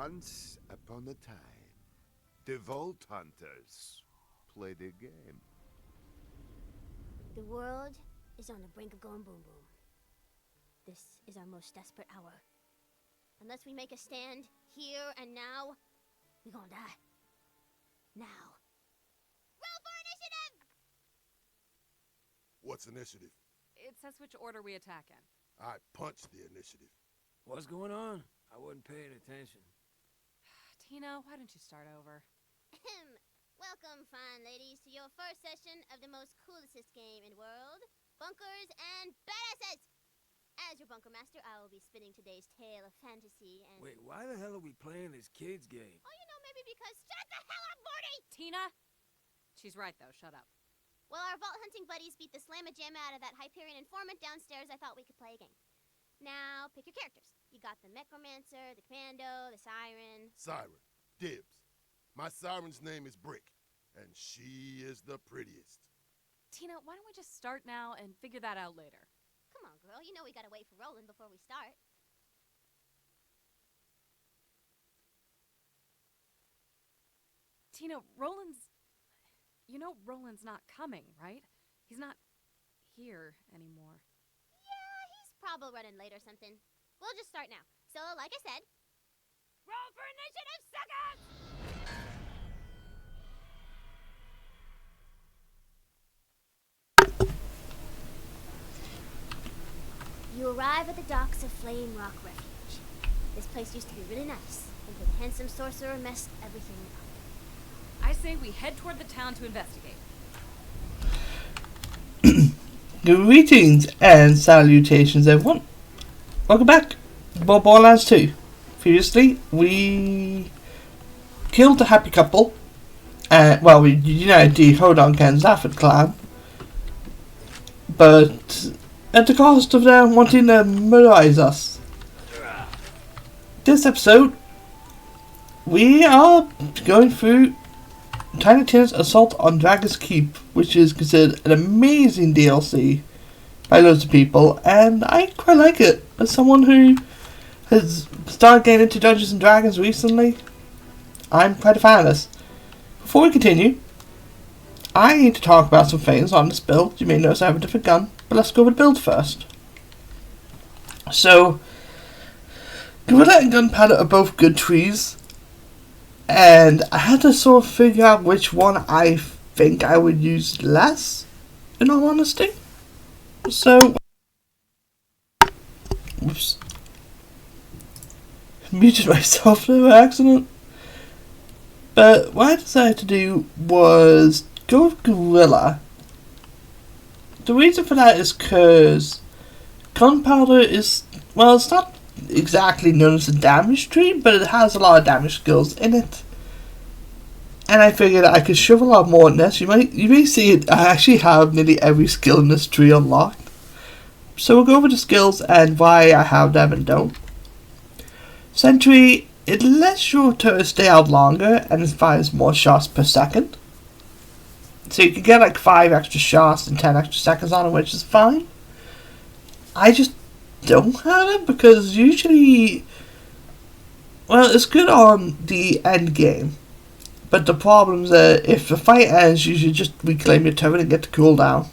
Once upon a time, the Vault Hunters played a game. The world is on the brink of going boom boom. This is our most desperate hour. Unless we make a stand here and now, we gonna die. Now. Roll for initiative! What's initiative? It says which order we attack in. I punched the initiative. What's going on? I wasn't paying attention. Tina, why don't you start over? Welcome, fine ladies, to your first session of the most coolest game in the world, Bunkers and Badasses! As your bunker master, I will be spinning today's tale of fantasy and... Wait, why the hell are we playing this kids game? Oh, maybe because... Shut the hell up, Morty! Tina? She's right, though. Shut up. While our vault hunting buddies beat the slamma-jamma out of that Hyperion informant downstairs, I thought we could play a game. Now, pick your characters. You got the Necromancer, the Commando, the Siren... Siren. Dibs. My siren's name is Brick, and she is the prettiest. Tina, why don't we just start now and figure that out later? Come on, girl. You know we gotta wait for Roland before we start. Tina, Roland's... You know Roland's not coming, right? He's not here anymore. Yeah, he's probably running late or something. We'll just start now. So, like I said... Roll for initiative, suckers! You arrive at the docks of Flame Rock Refuge. This place used to be really nice, until the handsome sorcerer messed everything up. I say we head toward the town to investigate. Greetings and salutations, everyone. Welcome back to Borderlands 2. Previously, we killed the happy couple. Well, we united the Hodonk and Zafford clan. But at the cost of them wanting to murderize us. This episode, we are going through Tiny Tina's Assault on Dragon's Keep, which is considered an amazing DLC by loads of people, and I quite like it. As someone who has started getting into Dungeons and Dragons recently, I'm quite a fan of this. Before we continue, I need to talk about some things on this build. You may notice I have a different gun, but let's go with the build first. So, Gorilla and Gunpowder are both good trees, and I had to sort of figure out which one I think I would use less, in all honesty. So, whoops, muted myself by accident. But what I decided to do was go with Gorilla. The reason for that is because Gunpowder is, well, it's not exactly known as a damage tree, but it has a lot of damage skills in it. And I figured I could shove a lot more in this. You may see it. I actually have nearly every skill in this tree unlocked. So we'll go over the skills and why I have them and don't. Sentry, it lets your turret stay out longer and it fires more shots per second. So you can get like 5 extra shots and 10 extra seconds on it, which is fine. I just don't have it because usually, well, it's good on the end game. But the problem is that if the fight ends, you should just reclaim your turret and get the cooldown.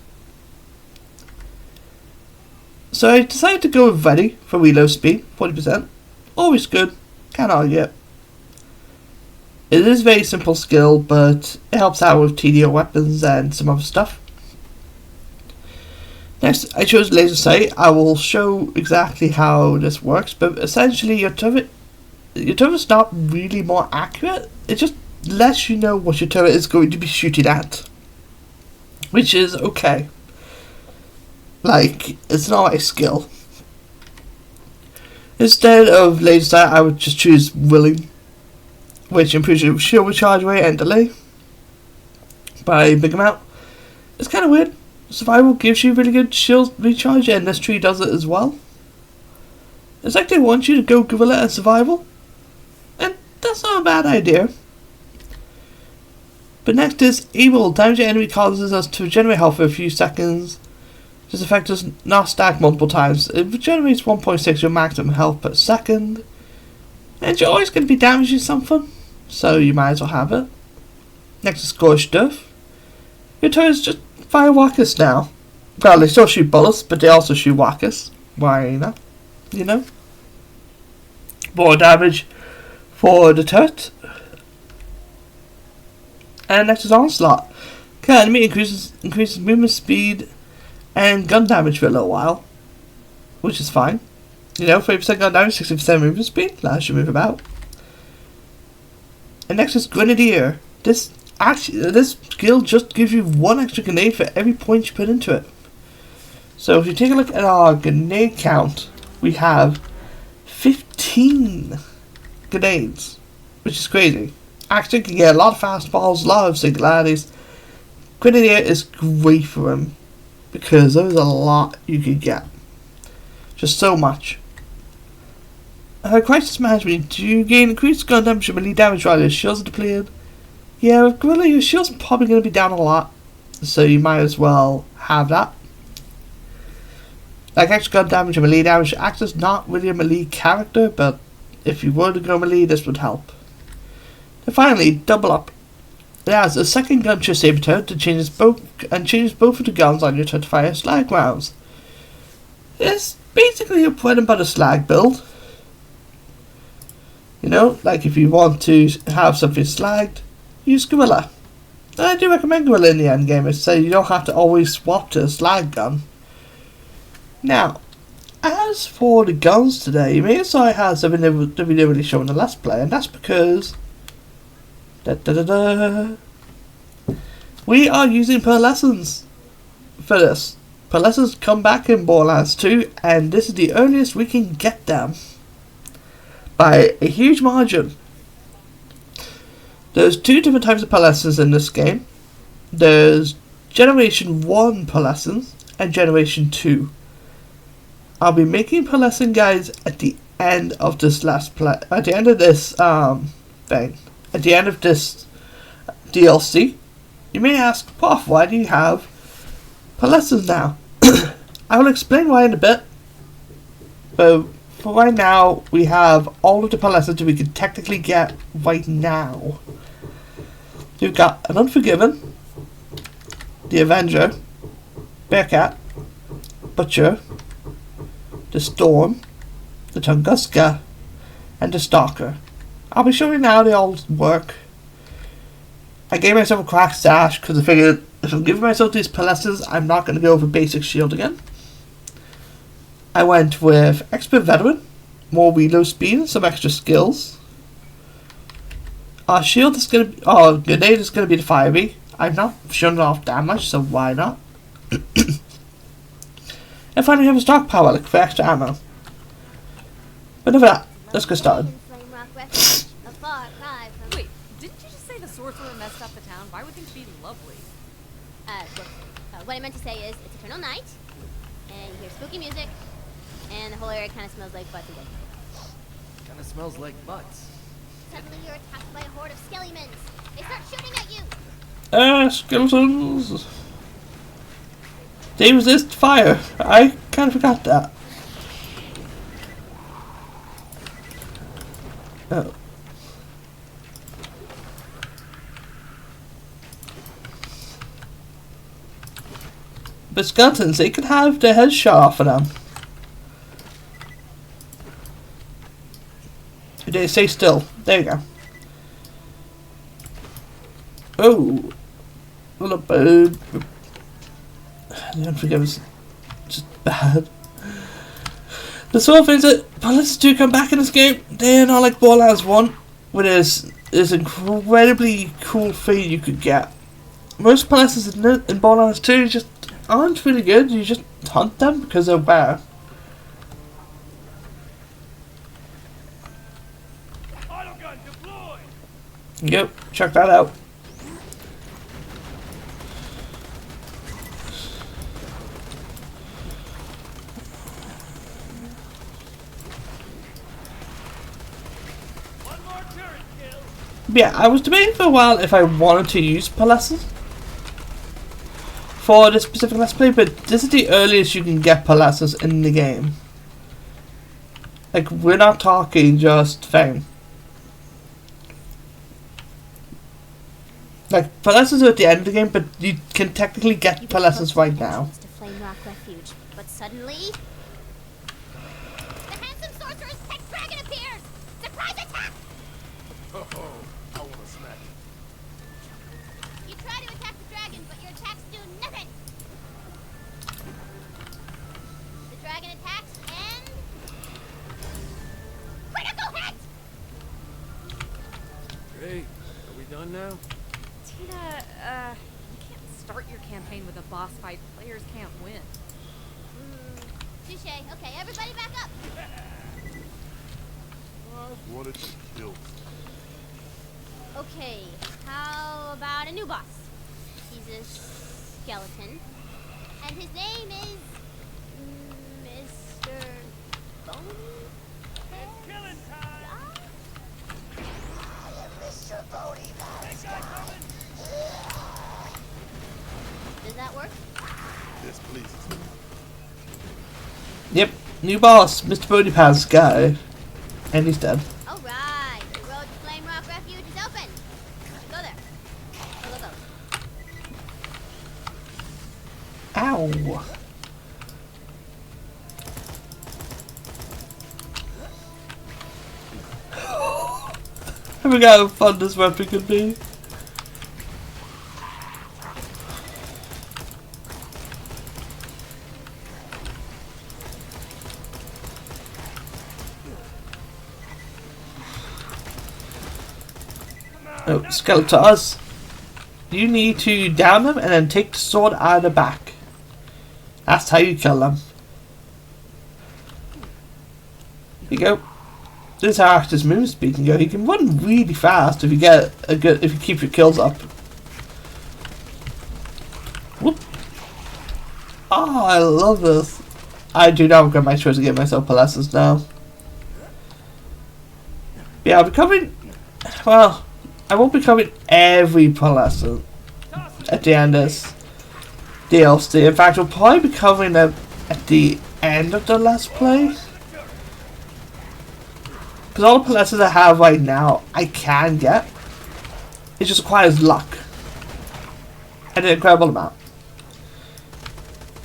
So I decided to go with Ready for reload speed, 40%. Always good, can't argue it. It is a very simple skill, but it helps out with TDO weapons and some other stuff. Next, I chose Laser Sight. I will show exactly how this works, but essentially your turret's not really more accurate. It just lets you know what your turret is going to be shooting at, which is okay. Like, it's not a skill. Instead of Laser Sight, I would just choose Willing, which improves your shield recharge rate and delay by a big amount. It's kind of weird. Survival gives you really good shield recharge, and this tree does it as well. It's like they want you to go Gorilla and Survival, and that's not a bad idea. But next is Evil. Damage your enemy causes us to regenerate health for a few seconds. This effect does not stack multiple times. It regenerates 1.6 your maximum health per second. And you're always going to be damaging something, so you might as well have it. Next is Scorched Stuff. Your turrets just fire rockets now. Well, they still shoot bullets, but they also shoot rockets. Why not? You know? More damage for the turret. And next is Onslaught. Okay, enemy increases movement speed and gun damage for a little while, which is fine. You know, 30% gun damage, 60% movement speed, allows you to move about. And next is Grenadier. This skill just gives you 1 extra grenade for every point you put into it. So if you take a look at our grenade count, we have 15 grenades, which is crazy. Actually, you can get a lot of fastballs, a lot of singularities. Grenadier is great for him because there's a lot you could get. Just so much. Crisis Management. You gain increased gun damage and melee damage while your shields are depleted. Yeah, with Gorilla, your shields are probably going to be down a lot, so you might as well have that. Like extra gun damage and melee damage, Axe is not really a melee character, but if you were to go melee, this would help. And finally, Double Up. It has a second gun to your saber turret that changes both of the guns on your turret to fire slag rounds. It's basically a bread and butter slag build. You know, like if you want to have something slagged, use Gorilla. And I do recommend Gorilla in the end game, so you don't have to always swap to a slag gun. Now, as for the guns today, you may have saw I had something that we didn't really show in the Let's Play, and that's because we are using pearlescents for this. Pearlescents come back in Borderlands 2, and this is the earliest we can get them by a huge margin. There's 2 different types of pearlescents in this game. There's Generation 1 pearlescents and Generation 2. I'll be making pearlescent guides at the end of this at the end of this thing. At the end of this DLC. You may ask, Puff, why do you have pearlescents now? I will explain why in a bit. But for right now, we have all of the pearlescents that we can technically get right now. You've got an Unforgiven, the Avenger, Bearcat, Butcher, the Storm, the Tunguska, and the Stalker. I'll be showing you how they all work. I gave myself a crack stash because I figured if I'm giving myself these pearlescents, I'm not going to go for basic shield again. I went with Expert Veteran, more reload speed, and some extra skills. Our shield is going to be, grenade is going to be the fiery. I'm not showing off that much, so why not? And finally, we have a stockpile like for extra ammo. But enough of that. Let's get started. Wait, didn't you just say the sorcerer messed up the town? Why would things be lovely? Look, what I meant to say is, it's eternal night, and you hear spooky music, and the whole area kind of smells like butts and dead people. Kind of smells like butts. Suddenly you're attacked by a horde of skellimans. They start shooting at you. Skeletons. They resist fire. I kind of forgot that. Oh. But skeletons, they could have their heads shot off of them. They stay still. There you go. Oh. Little bird. Don't forget, it's just bad. The sort of things that pilots do come back in this game, they're not like Borderlands 1, where there's this incredibly cool thing you could get. Most pilots in Borderlands 2 just aren't really good, you just hunt them because they're rare. Yep, check that out. Yeah, I was debating for a while if I wanted to use pearlescents for this specific Let's Play, but this is the earliest you can get pearlescents in the game. Like, we're not talking just fame. Like, pearlescence are at the end of the game, but you can technically get You get pearlescence close to right the now. entrance to Flame Rock Refuge, but suddenly, the handsome sorcerer's pet dragon appears. Surprise attack! Oh, I want to smack it. You try to attack the dragon, but your attacks do nothing. The dragon attacks and critical hit. Great. Are we done now? Tina, you can't start your campaign with a boss fight. Players can't win. Touche. Okay, everybody back up. I wanted to kill. Okay, how about a new boss? He's a skeleton, and his name is Mr. Bony. It's killing time. Mr. Bony. Does that work? This pleases me. Yep, new boss, Mr. Bodypads guy. And he's dead. All right, the road to Flame Rock Refuge is open. Go there. Go, go. Ow. I forgot how fun this weapon could be. Oh, Skeletars. You need to down them and then take the sword out of the back. That's how you kill them. Here you go. This is how Actor's move speed can go. He can run really fast if you get a good, if you keep your kills up. Whoop. Oh, I love this. I do not regret my choice to get myself pearlescence now. Yeah, I'll be covering. Well, I won't be covering every pearlescence at the end of this DLC. In fact, we'll probably be covering them at the end of the Let's Play. Because all the pearlescence I have right now, I can get. It just requires luck. And an incredible amount.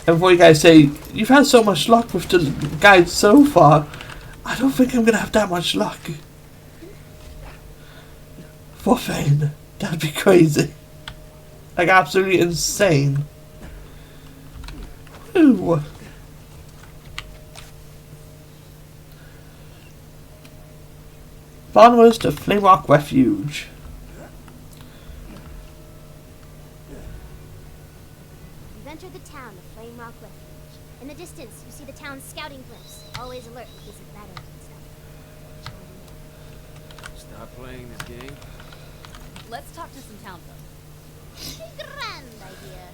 And before you guys say, you've had so much luck with the guide so far, I don't think I'm going to have that much luck. For Fane. That'd be crazy. Like, absolutely insane. Ooh. Onwards to Flame Rock Refuge. You've entered the town of Flame Rock Refuge. In the distance, you see the town's scouting blimps, always alert in case of battles and stuff. Stop playing this game. Let's talk to some town folk. Grand idea.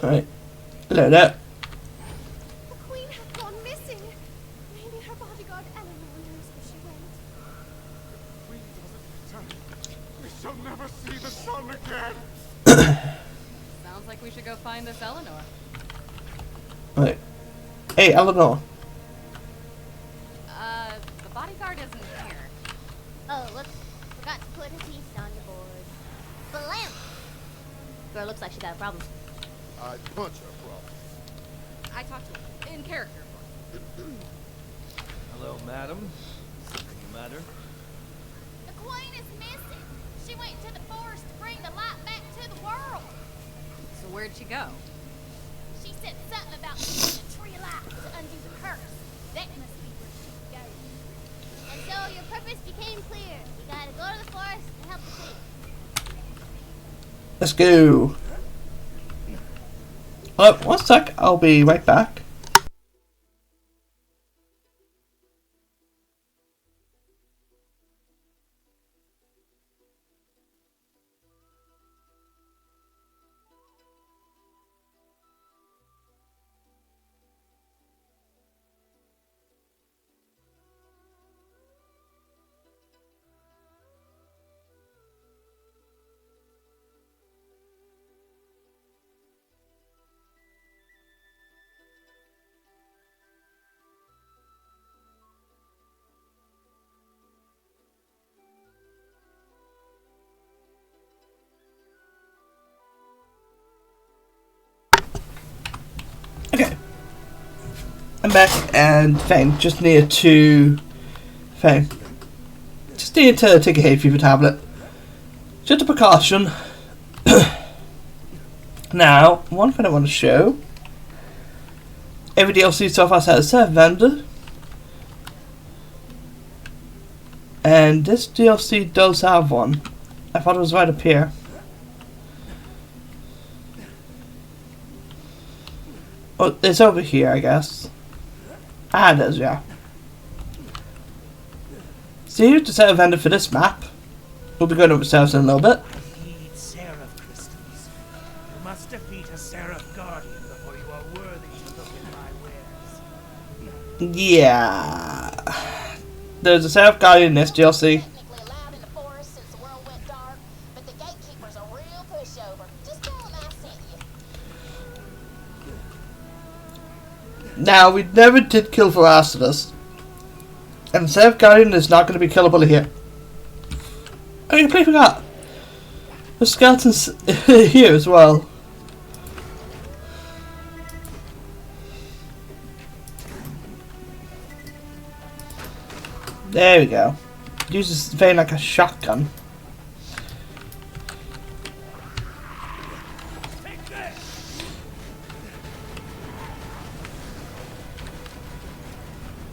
Alright. Hello there. The queen had gone missing. Maybe her bodyguard Eleanor knows where she went. We doesn't return. We shall never see the sun again. Sounds like we should go find this Eleanor. Right. Hey, Eleanor. The bodyguard isn't here. Oh, look. Forgot to put her piece on the board. Blam! Girl looks like she got a problem. I'd punch her, problem. I talked to him. In character, of course. Hello, madam. Something the matter? The queen is missing. She went to the forest to bring the light back to the world. So where'd she go? She said something about using a tree of life to undo the curse. That must be where she goes. And so your purpose became clear. You gotta go to the forest and help the queen. Let's go. One sec. I'll be right back. mech and thing just need to just need to take a hay fever tablet. Just a precaution. Now, one thing I want to show. Every DLC so far has a serve vendor. And this DLC does have one. I thought it was right up here. Oh, it's over here, I guess. Ah, it is, yeah. So here's the serve vendor for this map. We'll be going over servers in a little bit. Need seraph crystals. You must defeat a seraph guardian before you are worthy to look at my wares. Yeah. There's a seraph guardian in this DLC. Technically allowed in the forest since the world went dark, but the gatekeeper's a real pushover. Just tell him I sent you. Now, we never did kill Veracity. And seraph guardian is not going to be killable here. I completely forgot. The skeletons here as well. There we go. Uses this vein like a shotgun.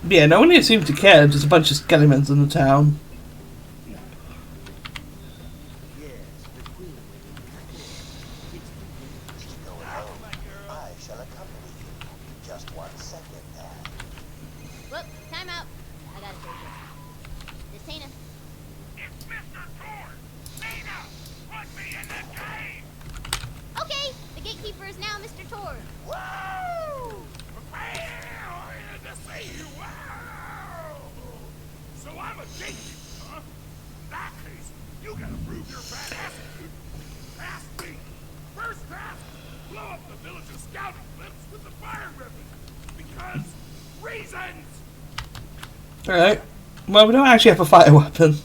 Yeah, no one here seems to care. There's a bunch of skeletons in the town. I shall accompany you. Just 1 second now. Whoop, time out. I gotta take it. This Tina. It's Mr. Tor! Nina! Put me in the cave! Okay, the gatekeeper is now Mr. Tor. Wow! I had to say you wow! So I'm a gatekeeper, huh? In that case, you gotta prove your badass, dude. Ask me. First task, blow up the village's scouting clips with the fire ribbon. Because reasons! Alright. Well, we don't actually have a fire weapon.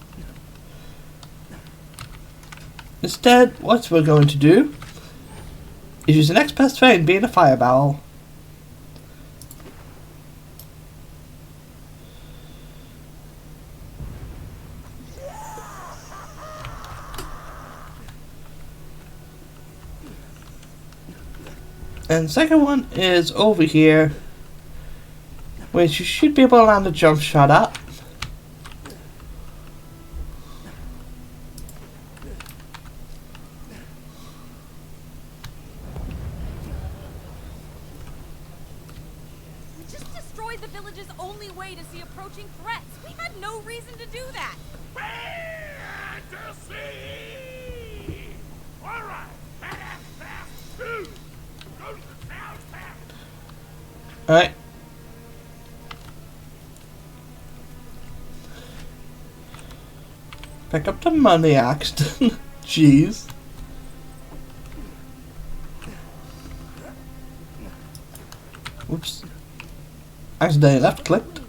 Instead, what we're going to do is use the next best thing, being a fire barrel. And the second one is over here, which you should be able to land a jump shot at. We just destroyed the village's only way to see approaching threats. We had no reason to do that. Fantasy! Alright, badass task 2! Go to the town's tavern. Alright. Pick up the money, Axton. Jeez. Whoops. Accidentally left clicked.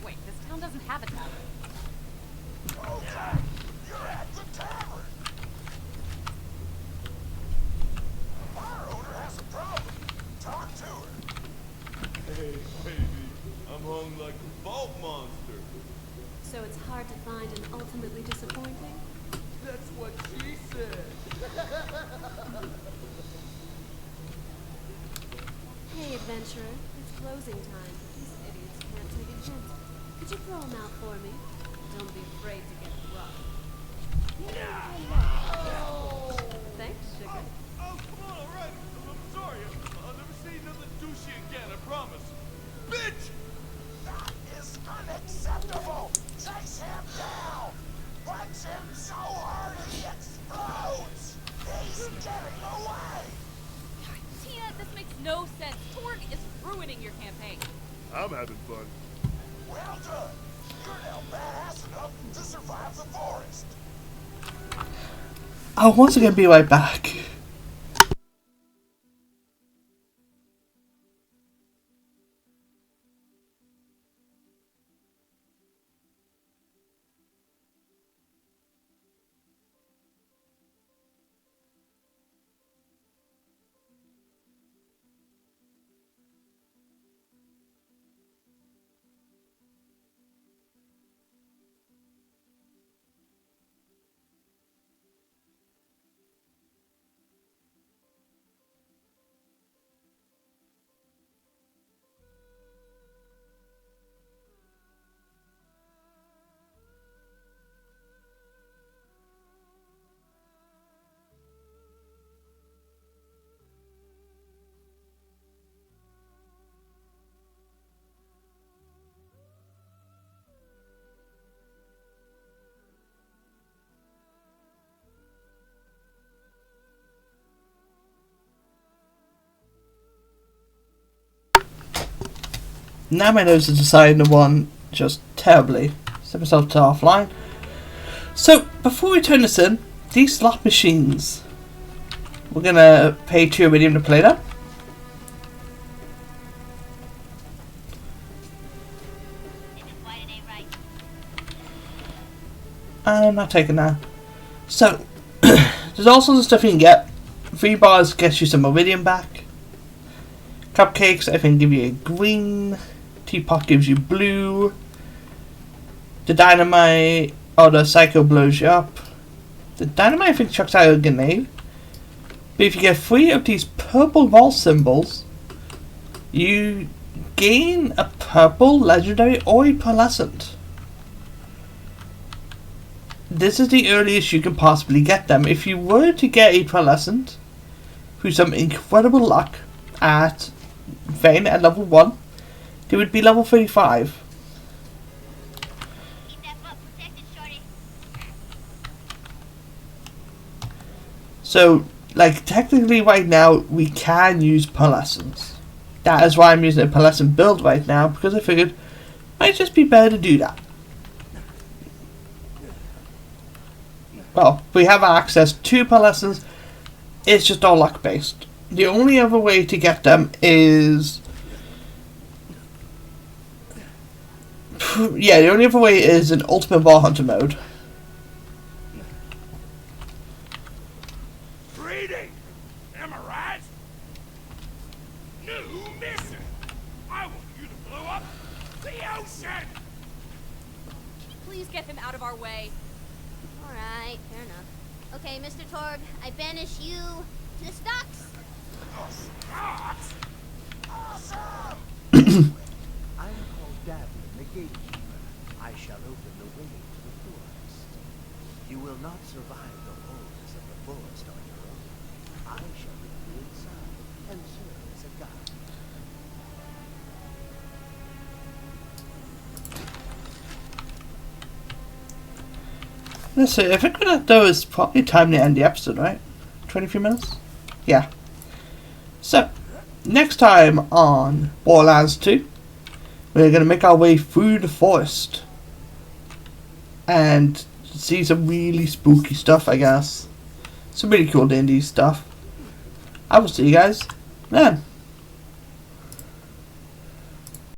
Wait, this town doesn't have a tavern. Okay, you're at the tavern. Our owner has a problem. Talk to her. Hey, baby, I'm hung like a vault monster. So it's hard to find and ultimately disappointing? That's what she said. Hey, adventurer. It's closing time. These idiots can't take a hint. Could you throw them out for me? Don't be afraid to get rough. Thanks, sugar. Oh, come on, all right. I'm sorry. I'll never say nothing douchey again, I promise. Bitch! That is unacceptable. Chase him down. Punch him so hard he explodes. He's getting away. Tina, this makes no sense. Torg is ruining your campaign. I'm having fun. Well done. You're now badass enough to survive the forest. I'll once again be right back. Now my nose is deciding to one just terribly. Set myself to offline. So, before we turn this in, these slot machines. We're gonna pay 2 Iridium to play them. I'm not taking that. So, there's all sorts of stuff you can get. 3 bars gets you some Iridium back. Cupcakes, I think, give you a green. Teapot gives you blue. The dynamite, or the psycho blows you up. The dynamite, I think, chucks out a grenade. But if you get 3 of these purple vault symbols, you gain a purple, legendary, or a pearlescent. This is the earliest you can possibly get them. If you were to get a pearlescent through some incredible luck at Vayne at level 1, it would be level 35. So, like, technically right now, we can use pearlescents. That is why I'm using a pearlescent build right now, because I figured it might just be better to do that. Well, we have access to pearlescents. It's just all luck based. The only other way to get them is... yeah, the only other way is in Ultimate Ball Hunter mode. Greeting! Am I right? New mission! I want you to blow up the ocean! Can you please get him out of our way? Alright, fair enough. Okay, Mr. Torg, I banish you to the stocks. Stocks? Awesome! I'm called Davin, the gatekeeper. I shall open the way to the forest. You will not survive the horrors of the forest on your own. I shall lead you inside and serve as a guide. Let's see, I think that though is probably time to end the episode, right? 23 minutes? Yeah. So, next time on Borderlands 2, we're going to make our way through the forest and see some really spooky stuff, I guess. Some really cool D&D stuff. I will see you guys then.